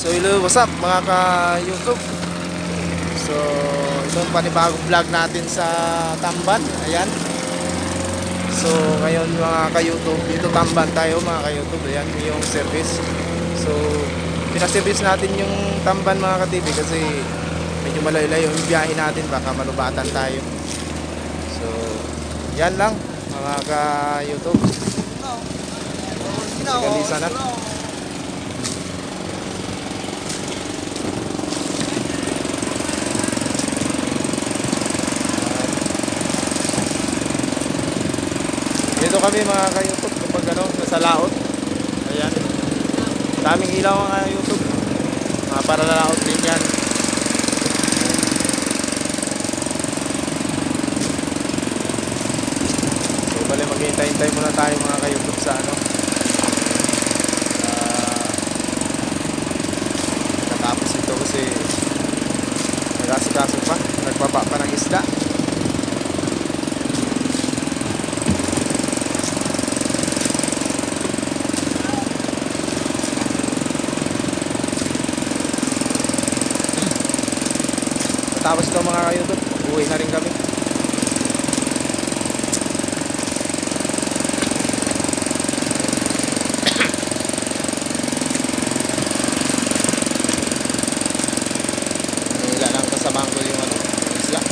So hello, what's up mga ka-YouTube. So itong panibagong vlog natin sa Tamban. Ayan. So ngayon mga ka-YouTube, dito Tamban tayo mga ka-YouTube. Ayan yung service. So pinaservice natin yung Tamban mga ka-TV kasi medyo malayo-layo yung biyahe natin, baka malubatan tayo. So yan lang mga ka-YouTube. Sigalisa na. Dito kami mga ka-YouTube kapag nasa laot. Ayan. Daming ilaw mga YouTube. Mga para laot din yan. So bali maghihintay-hintay muna tayo mga ka-YouTube sa natapos ito kasi nag-asikaso pa. Nagbaba pa ng isda. Tapos ito mga ka-YouTube, uwi na rin kami. Nila lang kasamahan ko yung isla.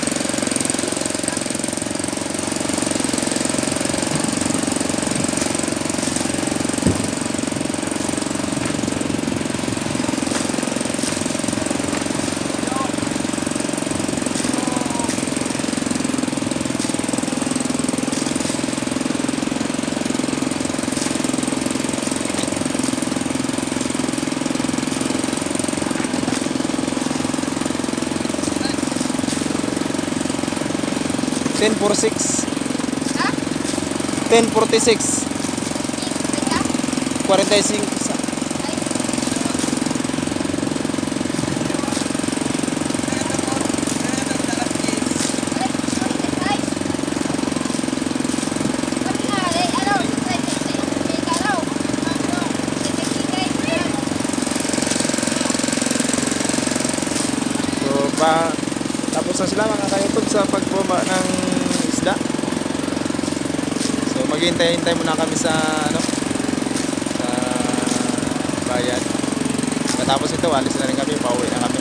Ten 46. 10:46. 45. Tapos na sila mga ka-YouTube sa pagboma ng isda. So maghihintay-hintay muna kami sa sa bayan. Tapos ito, alis na rin kami, pauwi na kami.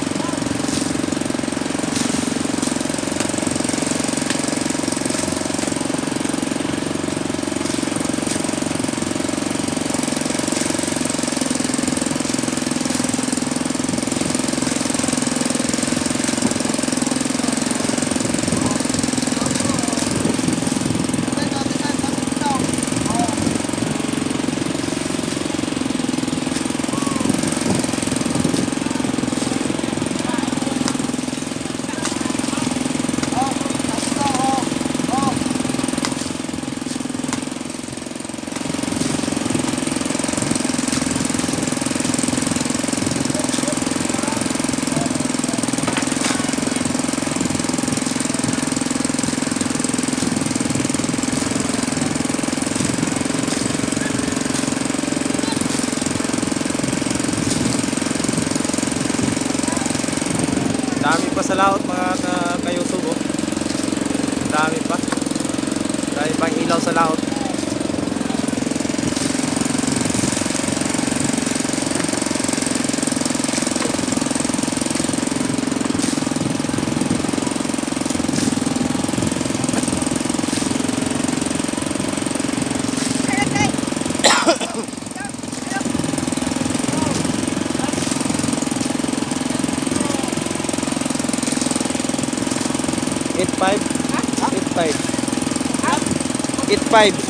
Dami pa sa laot mga ka-YouTube oh. Dami pa. Dami pang ilaw sa laot. Eight five.